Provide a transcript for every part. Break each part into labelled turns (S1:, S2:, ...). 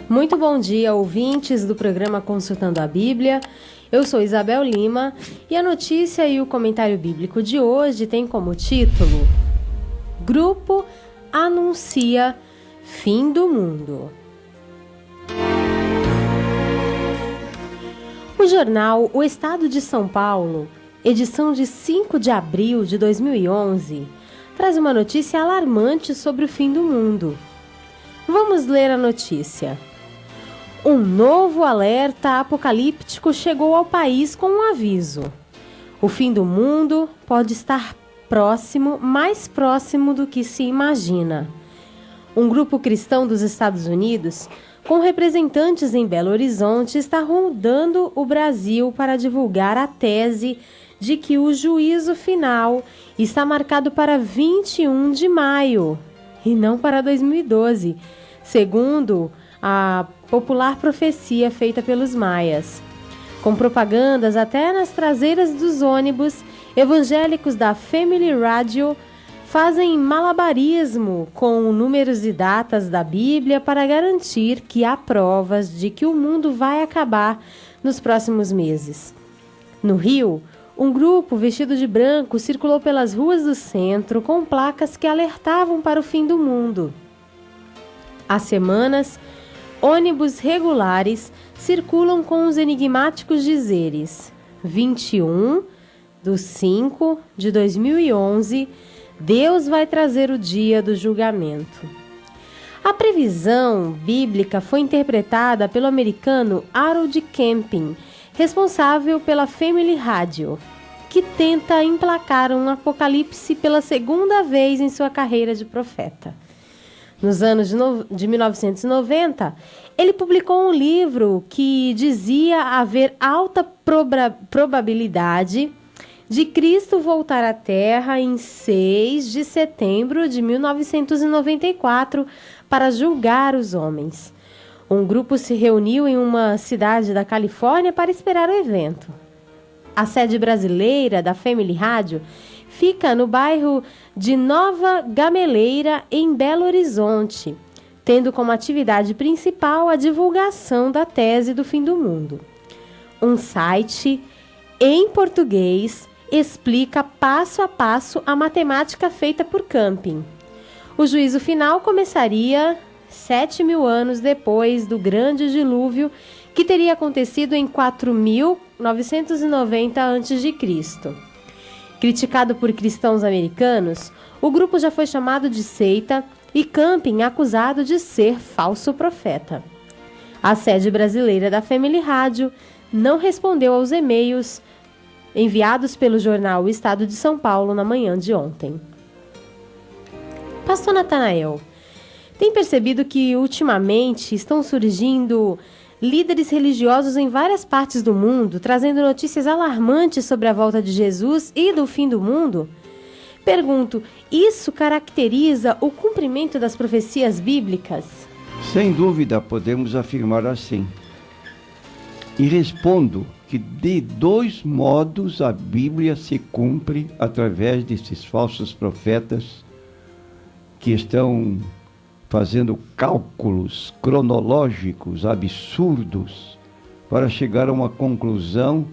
S1: Muito bom dia, ouvintes do programa Consultando a Bíblia. Eu sou Isabel Lima e a notícia e o comentário bíblico de hoje tem como título: Grupo anuncia fim do mundo. O jornal O Estado de São Paulo, edição de 5 de abril de 2011, traz uma notícia alarmante sobre o fim do mundo. Vamos ler a notícia. Um novo alerta apocalíptico chegou ao país com um aviso. O fim do mundo pode estar próximo, mais próximo do que se imagina. Um grupo cristão dos Estados Unidos, com representantes em Belo Horizonte, está rondando o Brasil para divulgar a tese de que o juízo final está marcado para 21 de maio e não para 2012, segundo a popular profecia feita pelos maias. Com propagandas até nas traseiras dos ônibus, evangélicos da Family Radio fazem malabarismo com números e datas da Bíblia para garantir que há provas de que o mundo vai acabar nos próximos meses. No Rio, um grupo vestido de branco circulou pelas ruas do centro com placas que alertavam para o fim do mundo. Há semanas, ônibus regulares circulam com os enigmáticos dizeres: 21/5/2011, Deus vai trazer o dia do julgamento. A previsão bíblica foi interpretada pelo americano Harold Camping, responsável pela Family Radio, que tenta emplacar um apocalipse pela segunda vez em sua carreira de profeta. Nos anos de 1990, ele publicou um livro que dizia haver alta probabilidade de Cristo voltar à Terra em 6 de setembro de 1994 para julgar os homens. Um grupo se reuniu em uma cidade da Califórnia para esperar o evento. A sede brasileira da Family Radio fica no bairro de Nova Gameleira, em Belo Horizonte, tendo como atividade principal a divulgação da tese do fim do mundo. Um site em português explica passo a passo a matemática feita por Camping. O juízo final começaria 7.000 anos depois do grande dilúvio que teria acontecido em 4.990 a.C. Criticado por cristãos americanos, o grupo já foi chamado de seita e Camping acusado de ser falso profeta. A sede brasileira da Family Radio não respondeu aos e-mails enviados pelo jornal O Estado de São Paulo na manhã de ontem. Pastor Natanael, tem percebido que ultimamente estão surgindo líderes religiosos em várias partes do mundo, trazendo notícias alarmantes sobre a volta de Jesus e do fim do mundo? Pergunto, isso caracteriza o cumprimento das profecias bíblicas?
S2: Sem dúvida, podemos afirmar assim. E respondo que de dois modos a Bíblia se cumpre através desses falsos profetas que estão fazendo cálculos cronológicos absurdos para chegar a uma conclusão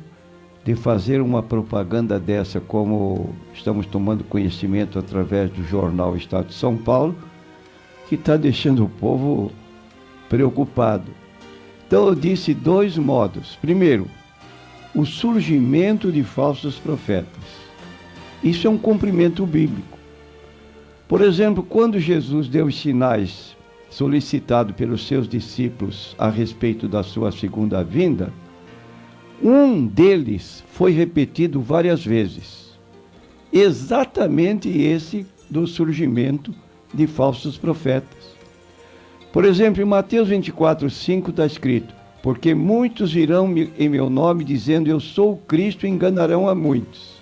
S2: de fazer uma propaganda dessa, como estamos tomando conhecimento através do jornal Estado de São Paulo, que está deixando o povo preocupado. Então eu disse dois modos. Primeiro, o surgimento de falsos profetas. Isso é um cumprimento bíblico. Por exemplo, quando Jesus deu os sinais solicitados pelos seus discípulos a respeito da sua segunda vinda, um deles foi repetido várias vezes. Exatamente esse do surgimento de falsos profetas. Por exemplo, em Mateus 24:5 está escrito: porque muitos virão em meu nome dizendo eu sou o Cristo e enganarão a muitos.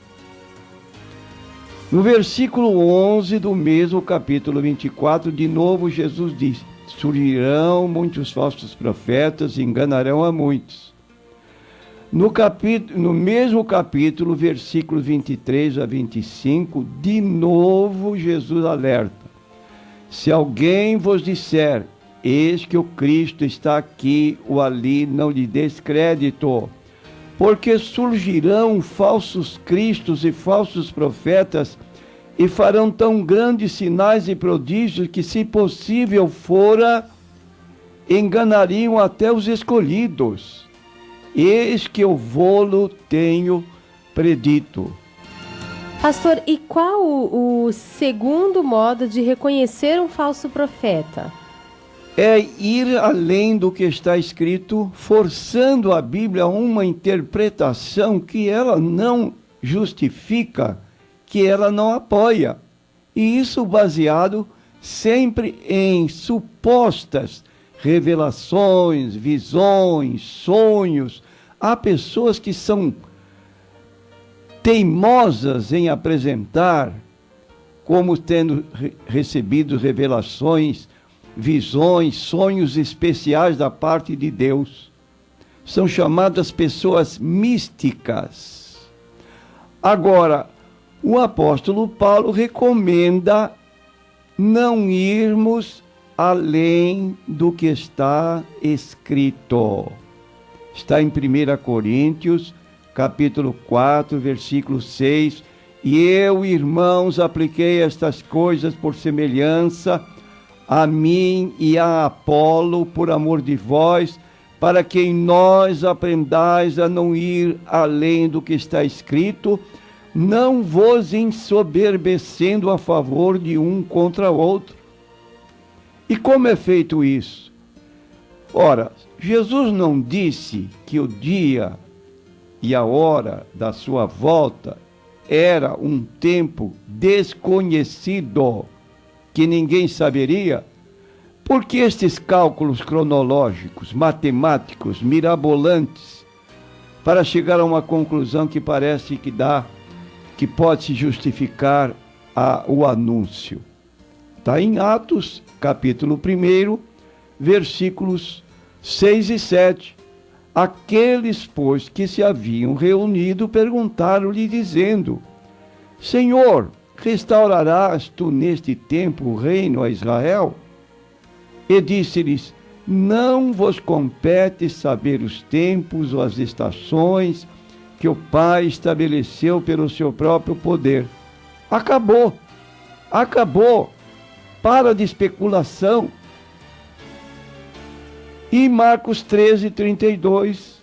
S2: No versículo 11 do mesmo capítulo 24, de novo Jesus diz: surgirão muitos falsos profetas e enganarão a muitos. No mesmo capítulo, versículo 23 a 25, de novo Jesus alerta: se alguém vos disser, eis que o Cristo está aqui ou ali, não lhe des crédito. Porque surgirão falsos cristos e falsos profetas, e farão tão grandes sinais e prodígios que, se possível fora, enganariam até os escolhidos. Eis que eu vô-lo tenho predito.
S1: Pastor, e qual o segundo modo de reconhecer um falso profeta?
S2: É ir além do que está escrito, forçando a Bíblia a uma interpretação que ela não justifica, que ela não apoia. E isso baseado sempre em supostas revelações, visões, sonhos. Há pessoas que são teimosas em apresentar como tendo recebido revelações, visões, sonhos especiais da parte de Deus. São chamadas pessoas místicas. Agora, o apóstolo Paulo recomenda não irmos além do que está escrito. Está em 1 Coríntios, capítulo 4, versículo 6. E eu, irmãos, apliquei estas coisas por semelhança a mim e a Apolo, por amor de vós, para que em nós aprendais a não ir além do que está escrito, não vos ensoberbecendo a favor de um contra outro. E como é feito isso? Ora, Jesus não disse que o dia e a hora da sua volta era um tempo desconhecido, que ninguém saberia, porque estes cálculos cronológicos, matemáticos, mirabolantes, para chegar a uma conclusão que parece que pode se justificar o anúncio. Está em Atos, capítulo 1, versículos 6 e 7. Aqueles, pois, que se haviam reunido, perguntaram-lhe, dizendo: Senhor, restaurarás tu neste tempo o reino a Israel? E disse-lhes: Não vos compete saber os tempos ou as estações que o Pai estabeleceu pelo seu próprio poder. Acabou. Para de especulação. E Marcos 13, 32,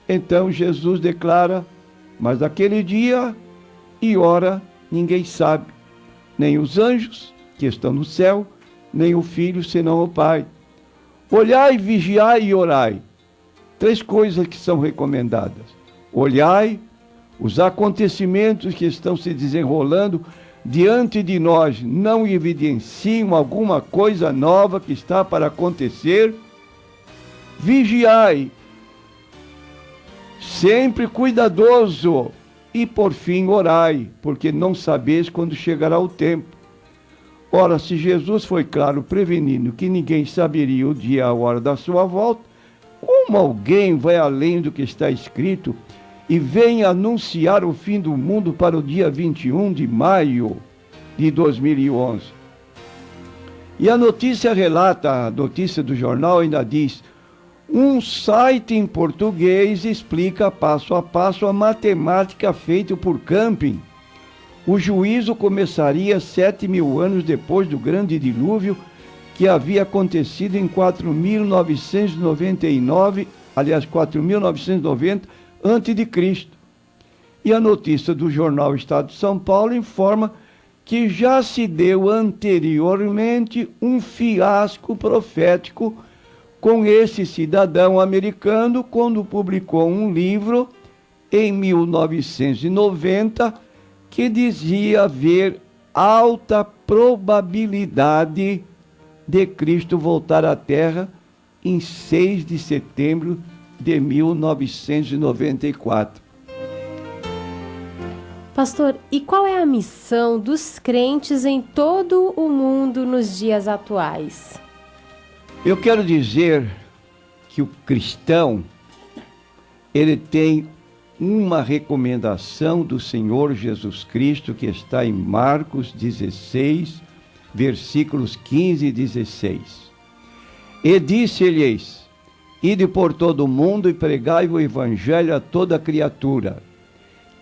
S2: então Jesus declara: Mas aquele dia e hora ninguém sabe, nem os anjos que estão no céu, nem o Filho, senão o Pai. Olhai, vigiai e orai. 3 coisas que são recomendadas. Olhai os acontecimentos que estão se desenrolando diante de nós, não evidenciam alguma coisa nova que está para acontecer. Vigiai, sempre cuidadoso, e por fim orai, porque não sabeis quando chegará o tempo. Ora, se Jesus foi claro prevenindo que ninguém saberia o dia e a hora da sua volta, como alguém vai além do que está escrito e vem anunciar o fim do mundo para o dia 21 de maio de 2011? E a notícia relata, a notícia do jornal ainda diz: um site em português explica passo a passo a matemática feita por Camping. O juízo começaria 7.000 anos depois do grande dilúvio que havia acontecido em 4.999, aliás, 4.990 a.C. E a notícia do jornal Estado de São Paulo informa que já se deu anteriormente um fiasco profético com esse cidadão americano, quando publicou um livro em 1990 que dizia haver alta probabilidade de Cristo voltar à Terra em 6 de setembro de 1994.
S1: Pastor, e qual é a missão dos crentes em todo o mundo nos dias atuais?
S2: Eu quero dizer que o cristão, ele tem uma recomendação do Senhor Jesus Cristo que está em Marcos 16, versículos 15 e 16. E disse-lhes: ide por todo o mundo e pregai o evangelho a toda criatura.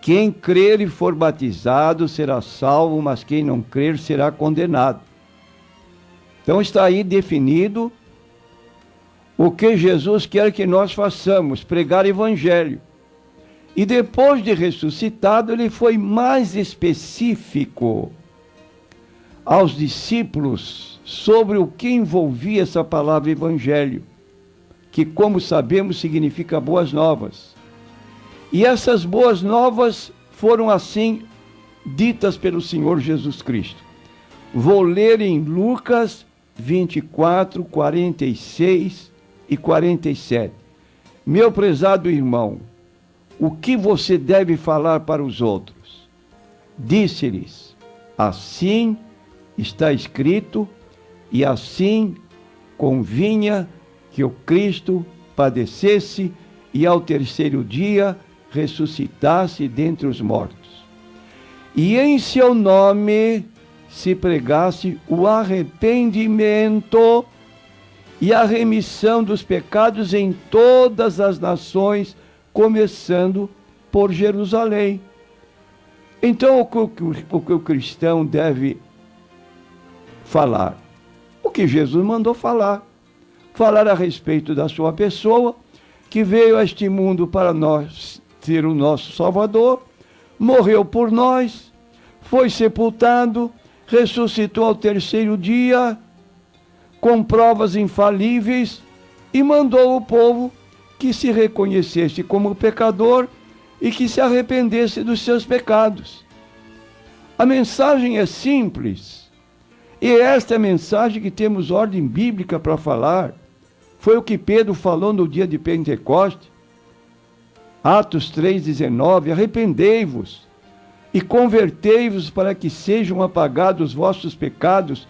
S2: Quem crer e for batizado será salvo, mas quem não crer será condenado. Então está aí definido o que Jesus quer que nós façamos, pregar evangelho. E depois de ressuscitado, ele foi mais específico aos discípulos sobre o que envolvia essa palavra evangelho, que, como sabemos, significa boas novas. E essas boas novas foram assim ditas pelo Senhor Jesus Cristo. Vou ler em Lucas 24, 46 e 47. Meu prezado irmão, o que você deve falar para os outros? Disse-lhes: assim está escrito, e assim convinha que o Cristo padecesse e ao terceiro dia ressuscitasse dentre os mortos. E em seu nome se pregasse o arrependimento e a remissão dos pecados em todas as nações, começando por Jerusalém. Então, o que o cristão deve falar? O que Jesus mandou falar. Falar a respeito da sua pessoa, que veio a este mundo para nós ser o nosso Salvador, morreu por nós, foi sepultado, ressuscitou ao terceiro dia, com provas infalíveis, e mandou o povo que se reconhecesse como pecador e que se arrependesse dos seus pecados. A mensagem é simples, e esta é a mensagem que temos ordem bíblica para falar. Foi o que Pedro falou no dia de Pentecostes, Atos 3,19, arrependei-vos e convertei-vos para que sejam apagados os vossos pecados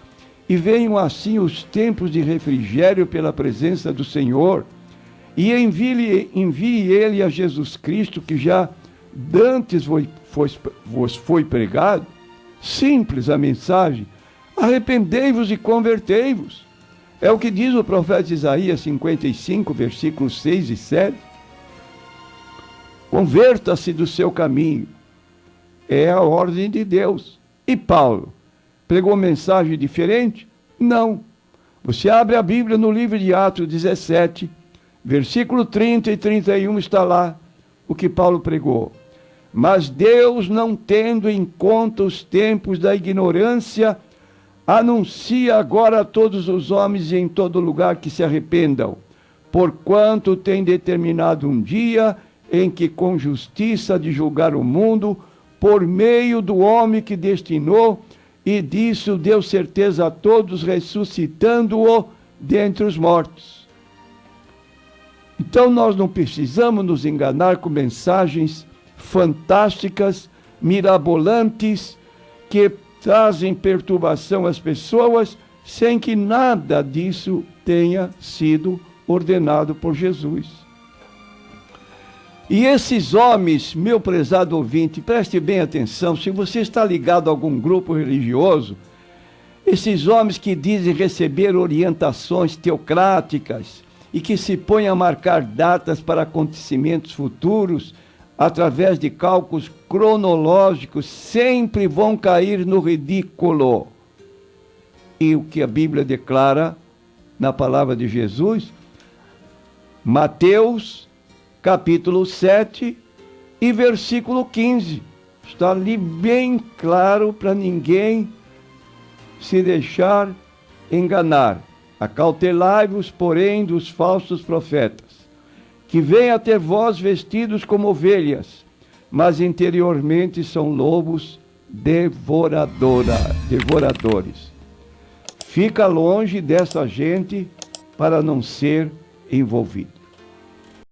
S2: e venham assim os tempos de refrigério pela presença do Senhor, e envie ele a Jesus Cristo, que já dantes vos foi pregado. Simples a mensagem: arrependei-vos e convertei-vos. É o que diz o profeta Isaías 55, versículos 6 e 7. Converta-se do seu caminho. É a ordem de Deus. E Paulo pregou mensagem diferente? Não. Você abre a Bíblia no livro de Atos 17, versículo 30 e 31, está lá o que Paulo pregou. Mas Deus, não tendo em conta os tempos da ignorância, anuncia agora a todos os homens em todo lugar que se arrependam, porquanto tem determinado um dia em que com justiça de julgar o mundo, por meio do homem que destinou, e disso deu certeza a todos, ressuscitando-o dentre os mortos. Então nós não precisamos nos enganar com mensagens fantásticas, mirabolantes, que trazem perturbação às pessoas, sem que nada disso tenha sido ordenado por Jesus. E esses homens, meu prezado ouvinte, preste bem atenção, se você está ligado a algum grupo religioso, esses homens que dizem receber orientações teocráticas e que se põem a marcar datas para acontecimentos futuros, através de cálculos cronológicos, sempre vão cair no ridículo. E o que a Bíblia declara na palavra de Jesus, Mateus, capítulo 7 e versículo 15. Está ali bem claro para ninguém se deixar enganar. Acautelai-vos, porém, dos falsos profetas, que vêm até vós vestidos como ovelhas, mas interiormente são lobos devoradores. Fica longe dessa gente para não ser envolvido.